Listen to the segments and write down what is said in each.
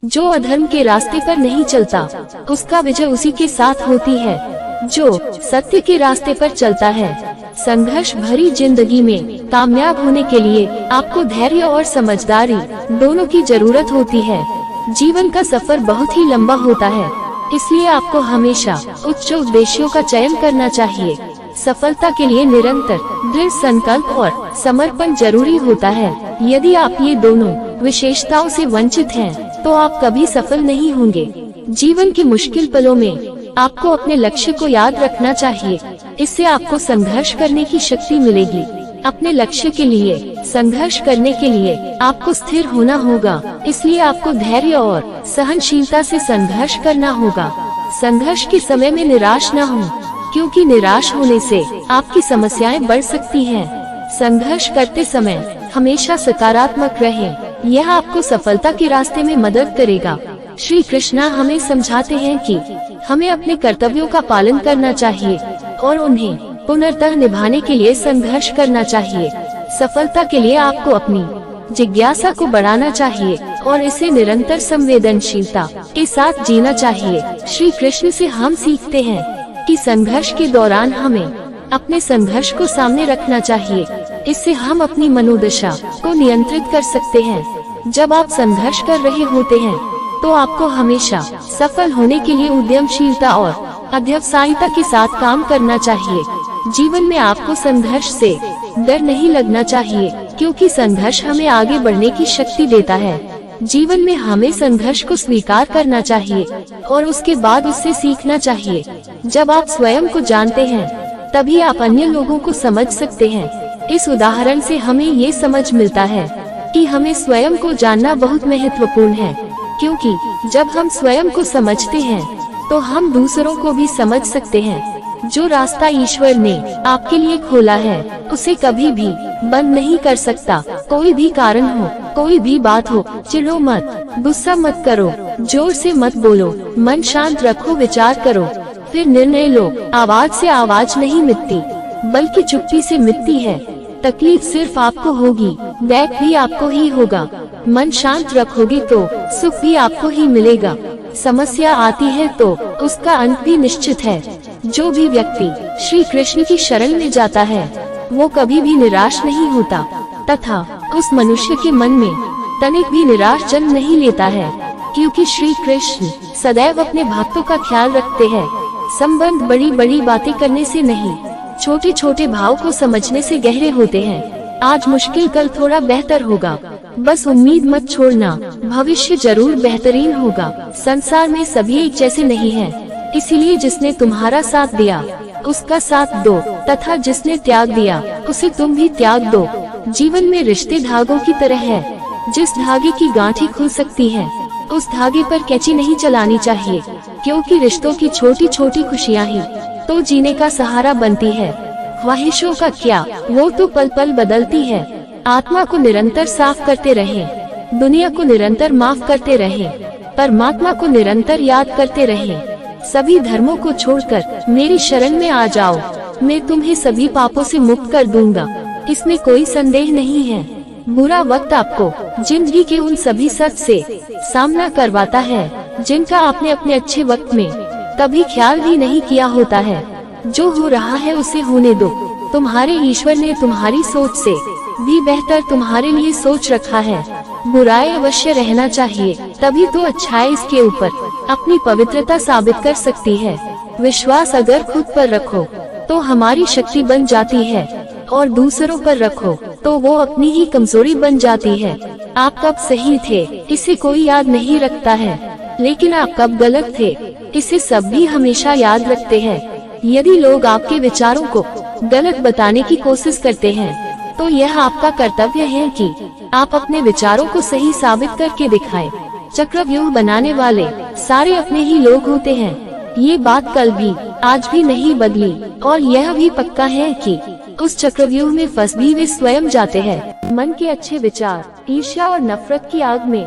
जो अधर्म के रास्ते पर नहीं चलता उसका विजय उसी के साथ होती है जो सत्य के रास्ते पर चलता है। संघर्ष भरी जिंदगी में कामयाब होने के लिए आपको धैर्य और समझदारी दोनों की जरूरत होती है। जीवन का सफर बहुत ही लंबा होता है, इसलिए आपको हमेशा उच्च उद्देश्यों का चयन करना चाहिए। सफलता के लिए निरंतर दृढ़ संकल्प और समर्पण जरूरी होता है। यदि आप ये दोनों विशेषताओं से वंचित हैं, तो आप कभी सफल नहीं होंगे। जीवन के मुश्किल पलों में आपको अपने लक्ष्य को याद रखना चाहिए, इससे आपको संघर्ष करने की शक्ति मिलेगी। अपने लक्ष्य के लिए संघर्ष करने के लिए आपको स्थिर होना होगा, इसलिए आपको धैर्य और सहनशीलता से संघर्ष करना होगा। संघर्ष के समय में निराश न हो, क्योंकि निराश होने से आपकी समस्याएं बढ़ सकती हैं। संघर्ष करते समय हमेशा सकारात्मक रहें, यह आपको सफलता के रास्ते में मदद करेगा। श्री कृष्ण हमें समझाते हैं कि हमें अपने कर्तव्यों का पालन करना चाहिए और उन्हें पुनर्तः निभाने के लिए संघर्ष करना चाहिए। सफलता के लिए आपको अपनी जिज्ञासा को बढ़ाना चाहिए और इसे निरंतर संवेदनशीलता के साथ जीना चाहिए। श्री कृष्ण से हम सीखते हैं कि संघर्ष के दौरान हमें अपने संघर्ष को सामने रखना चाहिए, इससे हम अपनी मनोदशा को नियंत्रित कर सकते हैं। जब आप संघर्ष कर रहे होते हैं, तो आपको हमेशा सफल होने के लिए उद्यमशीलता और अध्यवसायिता के साथ काम करना चाहिए। जीवन में आपको संघर्ष से डर नहीं लगना चाहिए, क्योंकि संघर्ष हमें आगे बढ़ने की शक्ति देता है। जीवन में हमें संघर्ष को स्वीकार करना चाहिए और उसके बाद उससे सीखना चाहिए। जब आप स्वयं को जानते हैं, तभी आप अन्य लोगों को समझ सकते हैं। इस उदाहरण से हमें ये समझ मिलता है कि हमें स्वयं को जानना बहुत महत्वपूर्ण है, क्योंकि जब हम स्वयं को समझते हैं, तो हम दूसरों को भी समझ सकते हैं। जो रास्ता ईश्वर ने आपके लिए खोला है, उसे कभी भी बंद नहीं कर सकता। कोई भी कारण हो, कोई भी बात हो, चिढ़ो मत, गुस्सा मत करो, जोर से मत बोलो, मन शांत रखो, विचार करो, फिर निर्णय लो। आवाज से आवाज नहीं मिटती, बल्कि चुप्पी से मिटती है। तकलीफ सिर्फ आपको होगी, बैठ भी आपको ही होगा। मन शांत रखोगे तो सुख भी आपको ही मिलेगा। समस्या आती है तो उसका अंत भी निश्चित है। जो भी व्यक्ति श्री कृष्ण की शरण में जाता है, वो कभी भी निराश नहीं होता, तथा उस मनुष्य के मन में तनिक भी निराश जन्म नहीं लेता है, क्योंकि श्री कृष्ण सदैव अपने भक्तों का ख्याल रखते हैं। संबंध बड़ी बड़ी बातें करने से नहीं, छोटे छोटे भाव को समझने से गहरे होते हैं। आज मुश्किल, कल थोड़ा बेहतर होगा। बस उम्मीद मत छोड़ना, भविष्य जरूर बेहतरीन होगा। संसार में सभी एक जैसे नहीं हैं, इसीलिए जिसने तुम्हारा साथ दिया उसका साथ दो, तथा जिसने त्याग दिया उसे तुम भी त्याग दो। जीवन में रिश्ते धागों की तरह है, जिस धागे की गांठें खुल सकती है, उस धागे पर कैंची नहीं चलानी चाहिए, क्योंकि रिश्तों की छोटी छोटी खुशियाँ ही तो जीने का सहारा बनती है। ख्वाहिशों का क्या, वो तो पल पल बदलती है। आत्मा को निरंतर साफ करते रहें, दुनिया को निरंतर माफ करते रहें, परमात्मा को निरंतर याद करते रहें। सभी धर्मों को छोड़कर मेरी शरण में आ जाओ, मैं तुम्हें सभी पापों से मुक्त कर दूंगा, इसमें कोई संदेह नहीं है। बुरा वक्त आपको जिंदगी के उन सभी सच से सामना करवाता है, जिनका आपने अपने अच्छे वक्त में कभी ख्याल भी नहीं किया होता है। जो हो रहा है उसे होने दो, तुम्हारे ईश्वर ने तुम्हारी सोच से भी बेहतर तुम्हारे लिए सोच रखा है। बुराई अवश्य रहना चाहिए, तभी तो अच्छाई इसके ऊपर अपनी पवित्रता साबित कर सकती है। विश्वास अगर खुद पर रखो तो हमारी शक्ति बन जाती है, और दूसरों पर रखो तो वो अपनी ही कमजोरी बन जाती है। आप कब सही थे, इसे कोई याद नहीं रखता है, लेकिन आप कब गलत थे, इसे सब भी हमेशा याद रखते हैं। यदि लोग आपके विचारों को गलत बताने की कोशिश करते हैं, तो यह आपका कर्तव्य है कि आप अपने विचारों को सही साबित करके दिखाएं। चक्रव्यूह बनाने वाले सारे अपने ही लोग होते हैं, ये बात कल भी आज भी नहीं बदली, और यह भी पक्का है कि उस चक्रव्यूह में फंस भी वे स्वयं जाते हैं। मन के अच्छे विचार ईर्ष्या और नफरत की आग में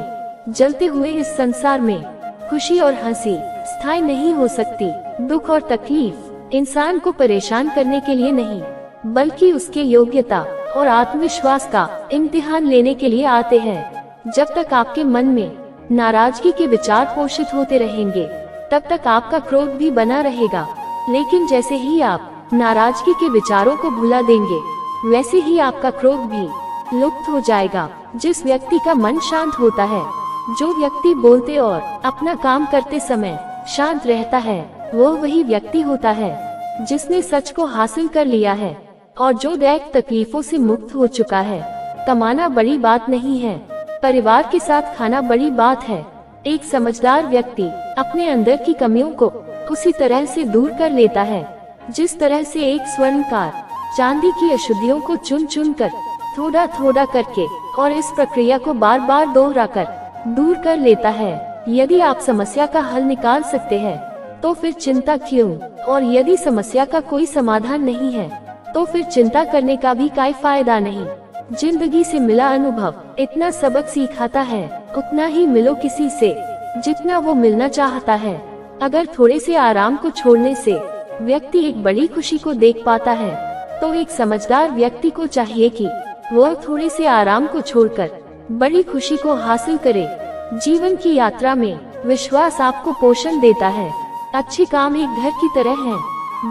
जलते हुए इस संसार में खुशी और हंसी स्थायी नहीं हो सकती। दुख और तकलीफ इंसान को परेशान करने के लिए नहीं, बल्कि उसके योग्यता और आत्मविश्वास का इम्तिहान लेने के लिए आते हैं। जब तक आपके मन में नाराजगी के विचार पोषित होते रहेंगे, तब तक आपका क्रोध भी बना रहेगा। लेकिन जैसे ही आप नाराजगी के विचारों को भुला देंगे, वैसे ही आपका क्रोध भी लुप्त हो जाएगा। जिस व्यक्ति का मन शांत होता है, जो व्यक्ति बोलते और अपना काम करते समय शांत रहता है, वो वही व्यक्ति होता है जिसने सच को हासिल कर लिया है और जो दैहिक तकलीफों से मुक्त हो चुका है। कमाना बड़ी बात नहीं है, परिवार के साथ खाना बड़ी बात है। एक समझदार व्यक्ति अपने अंदर की कमियों को उसी तरह से दूर कर लेता है जिस तरह से एक स्वर्णकार चांदी की अशुद्धियों को चुन चुन कर थोड़ा थोड़ा करके और इस प्रक्रिया को बार बार दोहराकर दूर कर लेता है। यदि आप समस्या का हल निकाल सकते हैं तो फिर चिंता क्यों, और यदि समस्या का कोई समाधान नहीं है तो फिर चिंता करने का भी कोई फायदा नहीं। जिंदगी से मिला अनुभव इतना सबक सिखाता है, उतना ही मिलो किसी से जितना वो मिलना चाहता है। अगर थोड़े से आराम को छोड़ने से व्यक्ति एक बड़ी खुशी को देख पाता है, तो एक समझदार व्यक्ति को चाहिए कि वह थोड़े से आराम को छोड़कर बड़ी खुशी को हासिल करे। जीवन की यात्रा में विश्वास आपको पोषण देता है। अच्छे काम एक घर की तरह है,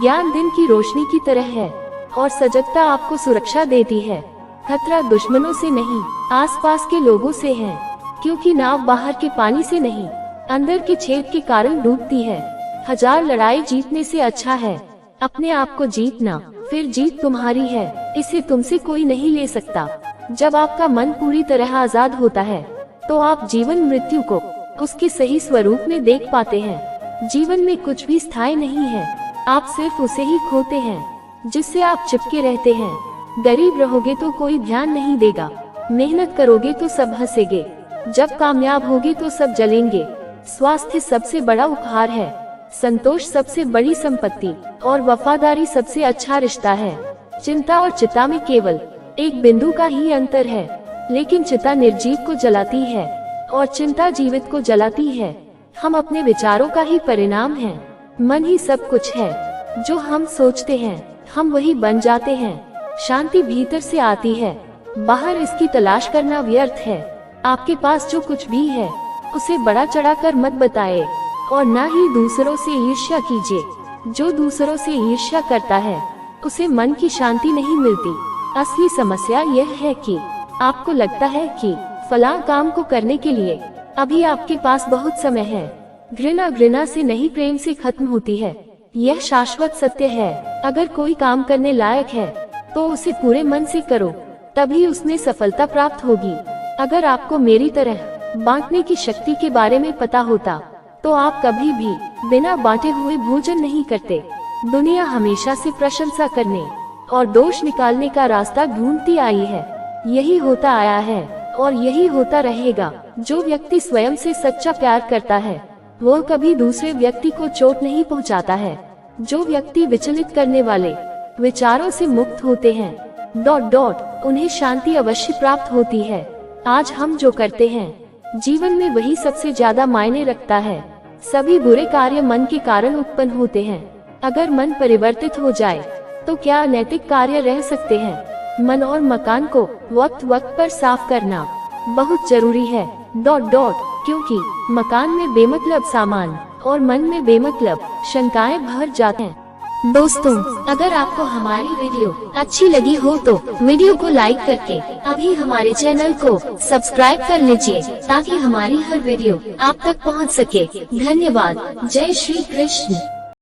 ज्ञान दिन की रोशनी की तरह है और सजगता आपको सुरक्षा देती है। खतरा दुश्मनों से नहीं, आसपास के लोगों से है, क्योंकि नाव बाहर के पानी से नहीं, अंदर के छेद के कारण डूबती है। 1000 लड़ाई जीतने से अच्छा है अपने आप को जीतना, फिर जीत तुम्हारी है, इसे तुमसे कोई नहीं ले सकता। जब आपका मन पूरी तरह आजाद होता है तो आप जीवन मृत्यु को उसके सही स्वरूप में देख पाते हैं। जीवन में कुछ भी स्थायी नहीं है, आप सिर्फ उसे ही खोते हैं जिससे आप चिपके रहते हैं। गरीब रहोगे तो कोई ध्यान नहीं देगा, मेहनत करोगे तो सब हंसेंगे, जब कामयाब होगे तो सब जलेंगे। स्वास्थ्य सबसे बड़ा उपहार है, संतोष सबसे बड़ी संपत्ति और वफादारी सबसे अच्छा रिश्ता है। चिंता और चिता में केवल एक बिंदु का ही अंतर है, लेकिन चिता निर्जीव को जलाती है और चिंता जीवित को जलाती है। हम अपने विचारों का ही परिणाम हैं। मन ही सब कुछ है, जो हम सोचते हैं हम वही बन जाते हैं। शांति भीतर से आती है, बाहर इसकी तलाश करना व्यर्थ है। आपके पास जो कुछ भी है उसे बड़ा चढ़ाकर मत बताए और न ही दूसरों से ईर्ष्या कीजिए। जो दूसरों से ईर्ष्या करता है उसे मन की शांति नहीं मिलती। असली समस्या यह है कि आपको लगता है कि फलां काम को करने के लिए अभी आपके पास बहुत समय है। घृणा घृणा से नहीं प्रेम से खत्म होती है, यह शाश्वत सत्य है। अगर कोई काम करने लायक है तो उसे पूरे मन से करो, तभी उसमें सफलता प्राप्त होगी। अगर आपको मेरी तरह बांटने की शक्ति के बारे में पता होता तो आप कभी भी बिना बांटे हुए भोजन नहीं करते। दुनिया हमेशा से प्रशंसा करने और दोष निकालने का रास्ता ढूंढती आई है। यही होता आया है और यही होता रहेगा। जो व्यक्ति स्वयं से सच्चा प्यार करता है वो कभी दूसरे व्यक्ति को चोट नहीं पहुंचाता है। जो व्यक्ति विचलित करने वाले विचारों से मुक्त होते हैं उन्हें शांति अवश्य प्राप्त होती है। आज हम जो करते हैं जीवन में वही सबसे ज्यादा मायने रखता है। सभी बुरे कार्य मन के कारण उत्पन्न होते हैं। अगर मन परिवर्तित हो जाए तो क्या अनैतिक कार्य रह सकते हैं। मन और मकान को वक्त वक्त पर साफ करना बहुत जरूरी है क्योंकि मकान में बेमतलब सामान और मन में बेमतलब शंकाएं भर जाते हैं। दोस्तों, अगर आपको हमारी वीडियो अच्छी लगी हो तो वीडियो को लाइक करके अभी हमारे चैनल को सब्सक्राइब कर लीजिए ताकि हमारी हर वीडियो आप तक पहुंच सके। धन्यवाद। जय श्री कृष्ण।